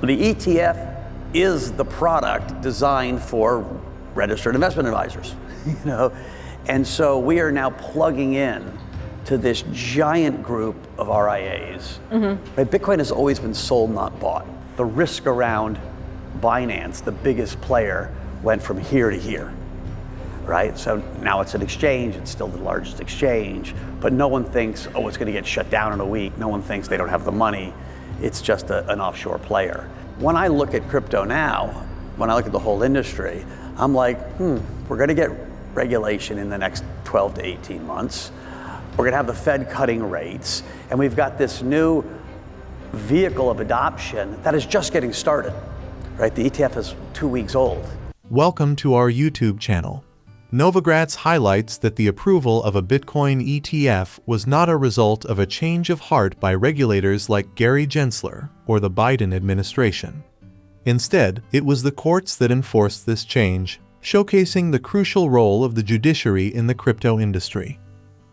The ETF is the product designed for registered investment advisors, And so we are now plugging in to this giant group of RIAs. Right? Bitcoin has always been sold, not bought. The risk around Binance, the biggest player, went from here to here, right? So now it's an exchange, it's still the largest exchange, but no one thinks, oh, it's gonna get shut down in a week. No one thinks they don't have the money. It's just an offshore player. When I look at crypto now, when I look at the whole industry, I'm like, we're gonna get regulation in the next 12 to 18 months. We're gonna have the Fed cutting rates, and we've got this new vehicle of adoption that is just getting started, right? The ETF is 2 weeks old. Welcome to our YouTube channel. Novogratz highlights that the approval of a Bitcoin ETF was not a result of a change of heart by regulators like Gary Gensler or the Biden administration. Instead, it was the courts that enforced this change, showcasing the crucial role of the judiciary in the crypto industry.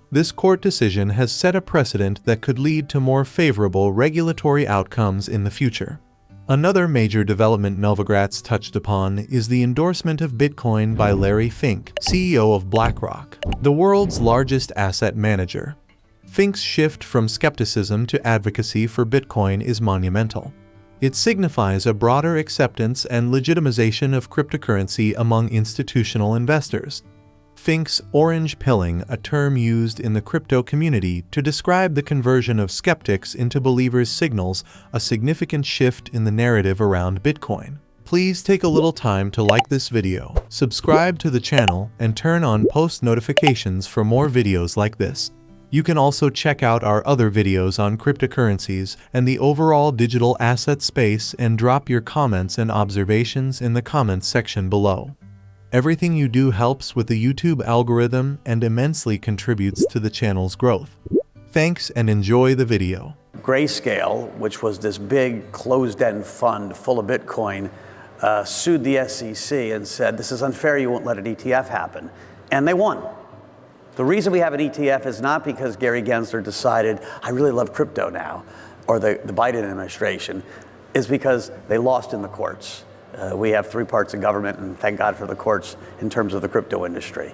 This court decision has set a precedent that could lead to more favorable regulatory outcomes in the future. Another major development Novogratz touched upon is the endorsement of Bitcoin by Larry Fink, CEO of BlackRock, the world's largest asset manager. Fink's shift from skepticism to advocacy for Bitcoin is monumental. It signifies a broader acceptance and legitimization of cryptocurrency among institutional investors. Fink's orange pilling, a term used in the crypto community to describe the conversion of skeptics into believers, signals a significant shift in the narrative around Bitcoin. Please take a little time to like this video, subscribe to the channel, and turn on post notifications for more videos like this. You can also check out our other videos on cryptocurrencies and the overall digital asset space and drop your comments and observations in the comments section below. Everything you do helps with the YouTube algorithm and immensely contributes to the channel's growth. Thanks and enjoy the video. Grayscale, which was this big closed-end fund full of Bitcoin, sued the SEC and said, this is unfair, you won't let an ETF happen. And they won. The reason we have an ETF is not because Gary Gensler decided, I really love crypto now, or the Biden administration, is because they lost in the courts. We have three parts of government, and thank God for the courts in terms of the crypto industry.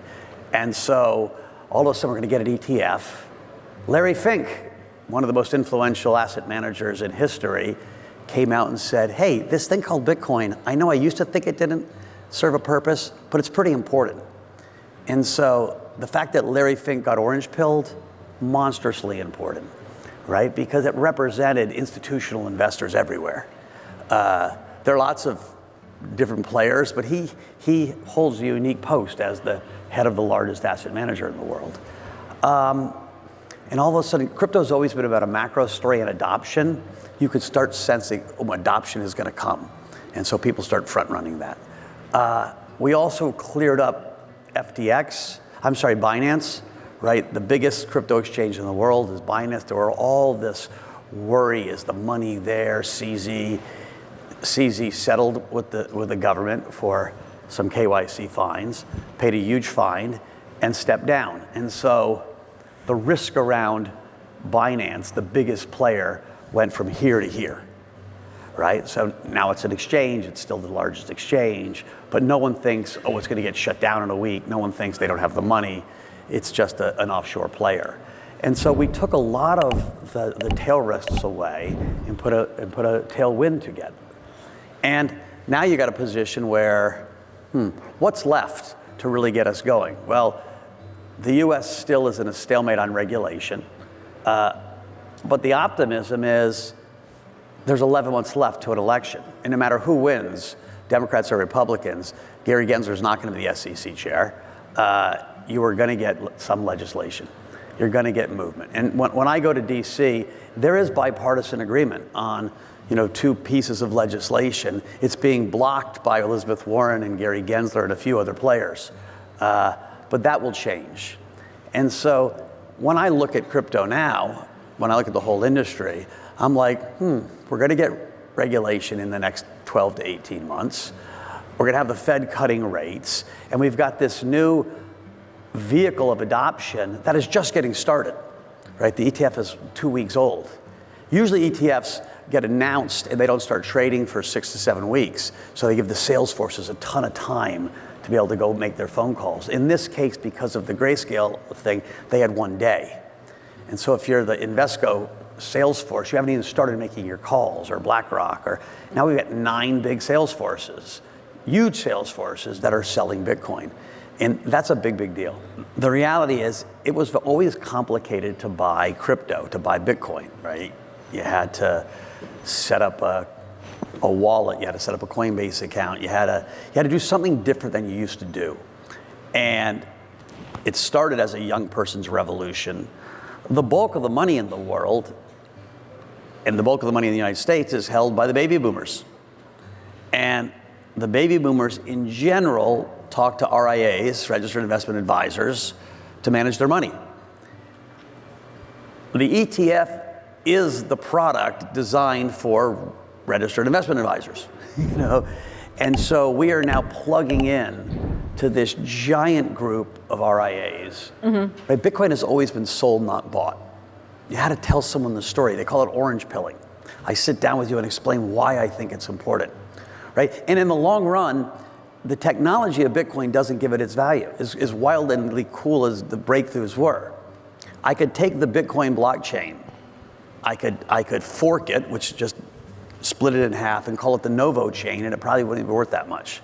And so all of a sudden we're going to get an ETF. Larry Fink, one of the most influential asset managers in history, came out and said, hey, this thing called Bitcoin, I know I used to think it didn't serve a purpose, but it's pretty important. And so the fact that Larry Fink got orange-pilled, monstrously important, right? Because it represented institutional investors everywhere. There are lots of different players, but he holds a unique post as the head of the largest asset manager in the world. And all of a sudden, crypto's always been about a macro story and adoption. You could start sensing, oh, adoption is gonna come. And so people start front-running that. We also cleared up Binance, right? The biggest crypto exchange in the world is Binance. There were all this worry, is the money there, CZ settled with the government for some KYC fines, paid a huge fine, and stepped down. And so the risk around Binance, the biggest player, went from here to here, right? So now it's an exchange, it's still the largest exchange, but no one thinks, oh, it's gonna get shut down in a week. No one thinks they don't have the money. It's just an offshore player. And so we took a lot of the tail risks away and put a tailwind together. And now you got a position where, what's left to really get us going? Well, the US still is in a stalemate on regulation, but the optimism is there's 11 months left to an election. And no matter who wins, Democrats or Republicans, Gary Gensler's not gonna be the SEC chair. You are gonna get some legislation. You're gonna get movement. And when I go to DC, there is bipartisan agreement on two pieces of legislation. It's being blocked by Elizabeth Warren and Gary Gensler and a few other players. But that will change. And so when I look at crypto now, when I look at the whole industry, I'm like, we're gonna get regulation in the next 12 to 18 months. We're gonna have the Fed cutting rates, and we've got this new vehicle of adoption that is just getting started, right? The ETF is 2 weeks old. Usually ETFs get announced and they don't start trading for 6 to 7 weeks. So they give the sales forces a ton of time to be able to go make their phone calls. In this case, because of the Grayscale thing, they had 1 day. And so if you're the Invesco sales force, you haven't even started making your calls, or BlackRock, or now we've got 9 big sales forces, huge sales forces that are selling Bitcoin. And that's a big, big deal. The reality is it was always complicated to buy crypto, to buy Bitcoin, right? You had to set up a wallet, you had to set up a Coinbase account, you had to do something different than you used to do. And it started as a young person's revolution. The bulk of the money in the world, and the bulk of the money in the United States, is held by the baby boomers. And the baby boomers in general talk to RIAs, registered investment advisors, to manage their money. The ETF is the product designed for registered investment advisors, And so we are now plugging in to this giant group of RIAs. Right? Bitcoin has always been sold, not bought. You had to tell someone the story. They call it orange pilling. I sit down with you and explain why I think it's important, right? And in the long run, the technology of Bitcoin doesn't give it its value. As wildly cool as the breakthroughs were, I could take the Bitcoin blockchain, I could fork it, which just split it in half, and call it the Novo chain, and it probably wouldn't be worth that much.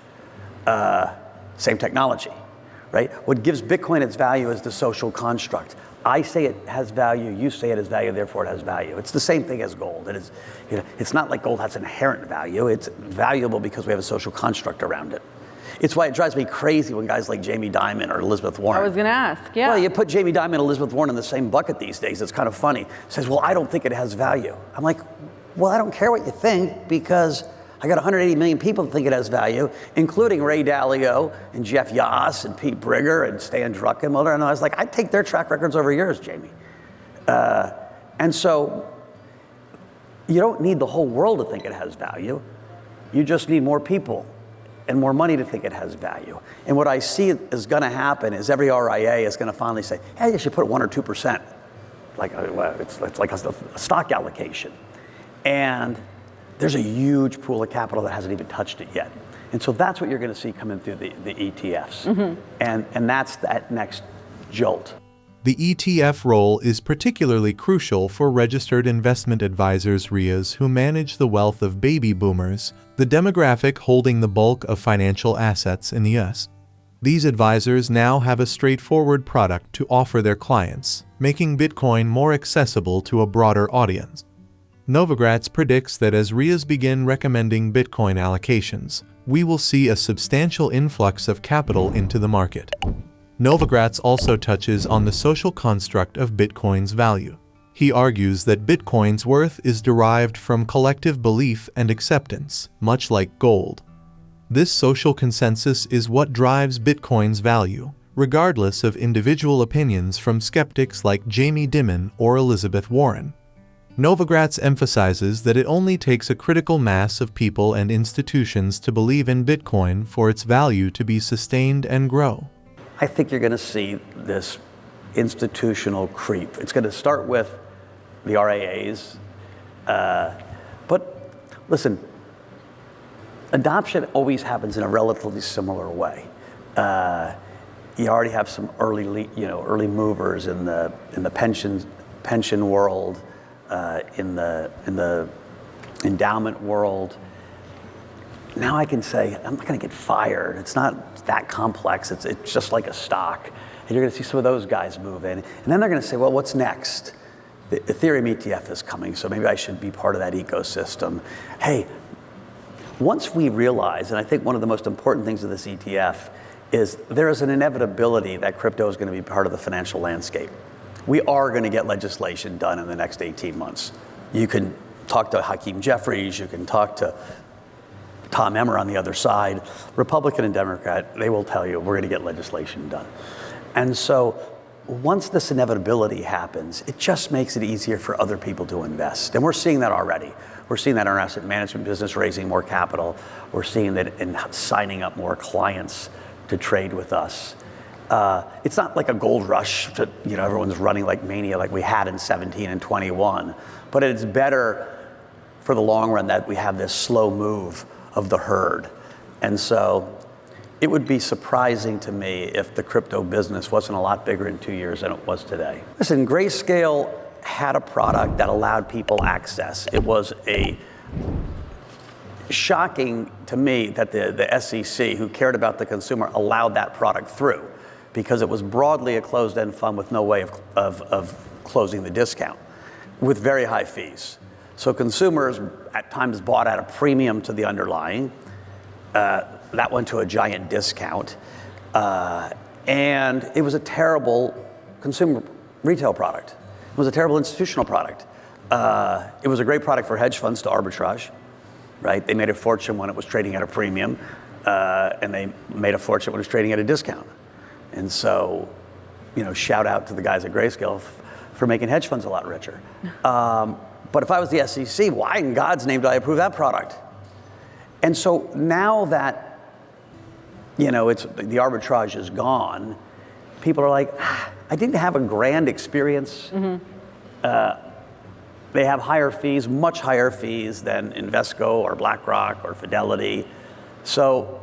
Same technology, right? What gives Bitcoin its value is the social construct. I say it has value, you say it has value, therefore it has value. It's the same thing as gold. It is, it's not like gold has inherent value. It's valuable because we have a social construct around it. It's why it drives me crazy when guys like Jamie Dimon or Elizabeth Warren. I was going to ask, yeah. Well, you put Jamie Dimon and Elizabeth Warren in the same bucket these days. It's kind of funny. Says, well, I don't think it has value. I'm like, well, I don't care what you think, because I got 180 million people that think it has value, including Ray Dalio and Jeff Yass and Pete Brigger and Stan Druckenmiller. And I was like, I'd take their track records over yours, Jamie. And so you don't need the whole world to think it has value. You just need more people and more money to think it has value. And what I see is going to happen is every RIA is going to finally say, hey, you should put 1 or 2%. Like, it's like a stock allocation. And there's a huge pool of capital that hasn't even touched it yet. And so that's what you're going to see coming through the ETFs. And that's that next jolt. The ETF role is particularly crucial for registered investment advisors (RIAs) who manage the wealth of baby boomers, the demographic holding the bulk of financial assets in the US. These advisors now have a straightforward product to offer their clients, making Bitcoin more accessible to a broader audience. Novogratz predicts that as RIAs begin recommending Bitcoin allocations, we will see a substantial influx of capital into the market. Novogratz also touches on the social construct of Bitcoin's value. He argues that Bitcoin's worth is derived from collective belief and acceptance, much like gold. This social consensus is what drives Bitcoin's value, regardless of individual opinions from skeptics like Jamie Dimon or Elizabeth Warren. Novogratz emphasizes that it only takes a critical mass of people and institutions to believe in Bitcoin for its value to be sustained and grow. I think you're going to see this institutional creep. It's going to start with the RIAs. But listen, adoption always happens in a relatively similar way. You already have some early movers in the pension world, in the endowment world. Now I can say, I'm not going to get fired. It's not that complex. It's just like a stock. And you're going to see some of those guys move in. And then they're going to say, well, what's next? The Ethereum ETF is coming, so maybe I should be part of that ecosystem. Hey, once we realize, and I think one of the most important things of this ETF is there is an inevitability that crypto is going to be part of the financial landscape. We are going to get legislation done in the next 18 months. You can talk to Hakeem Jeffries, you can talk to Tom Emmer on the other side, Republican and Democrat, they will tell you we're going to get legislation done. And so once this inevitability happens, it just makes it easier for other people to invest. And we're seeing that already. We're seeing that in our asset management business, raising more capital. We're seeing that in signing up more clients to trade with us. It's not like a gold rush that everyone's running like mania like we had in 17 and 21, but it's better for the long run that we have this slow move of the herd. And so it would be surprising to me if the crypto business wasn't a lot bigger in 2 years than it was today. Listen, Grayscale had a product that allowed people access. It was shocking to me that the SEC, who cared about the consumer, allowed that product through, because it was broadly a closed-end fund with no way of closing the discount, with very high fees. So consumers at times bought at a premium to the underlying. That went to a giant discount. And it was a terrible consumer retail product. It was a terrible institutional product. It was a great product for hedge funds to arbitrage, right? They made a fortune when it was trading at a premium, and they made a fortune when it was trading at a discount. And so, shout out to the guys at Grayscale for making hedge funds a lot richer. But if I was the SEC, why in God's name did I approve that product? And so now that, the arbitrage is gone, people are like, I didn't have a grand experience. They have higher fees, much higher fees than Invesco or BlackRock or Fidelity. So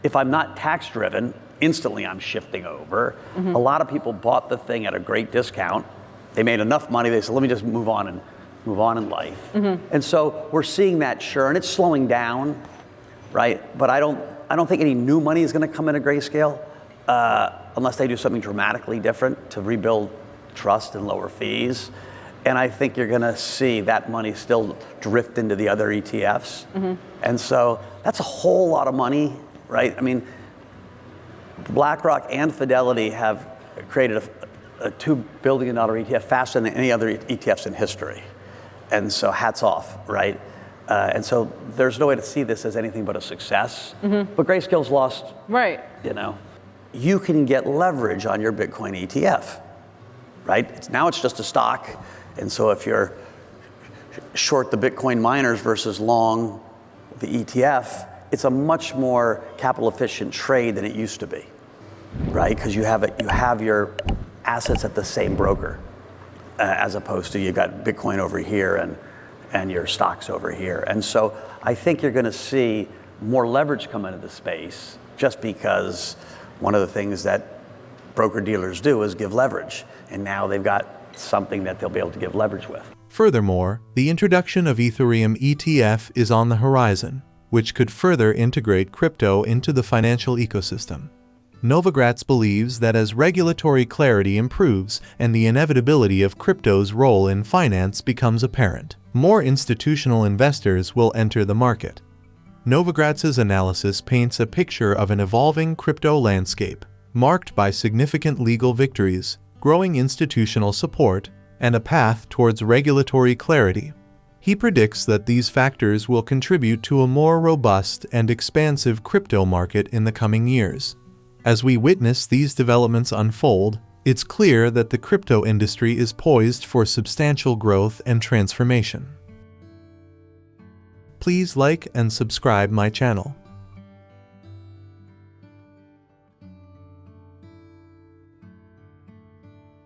if I'm not tax driven, instantly I'm shifting over. A lot of people bought the thing at a great discount. They made enough money, they said, let me just move on in life. And so we're seeing that churn. It's slowing down, right? But I don't think any new money is going to come into Grayscale unless they do something dramatically different to rebuild trust and lower fees. And I think you're going to see that money still drift into the other ETFs. And so that's a whole lot of money, right? I mean, BlackRock and Fidelity have created a $2 billion ETF faster than any other ETFs in history. And so hats off, right? And so there's no way to see this as anything but a success. But Grayscale's lost, right? You can get leverage on your Bitcoin ETF, right? Now it's just a stock. And so if you're short the Bitcoin miners versus long the ETF, it's a much more capital efficient trade than it used to be, right? Because you have your assets at the same broker, as opposed to you've got Bitcoin over here and your stocks over here. And so I think you're going to see more leverage come into the space, just because one of the things that broker dealers do is give leverage, and now they've got something that they'll be able to give leverage with. Furthermore, the introduction of Ethereum ETF is on the horizon, which could further integrate crypto into the financial ecosystem. Novogratz believes that as regulatory clarity improves and the inevitability of crypto's role in finance becomes apparent, more institutional investors will enter the market. Novogratz's analysis paints a picture of an evolving crypto landscape, marked by significant legal victories, growing institutional support, and a path towards regulatory clarity. He predicts that these factors will contribute to a more robust and expansive crypto market in the coming years. As we witness these developments unfold, it's clear that the crypto industry is poised for substantial growth and transformation. Please like and subscribe my channel.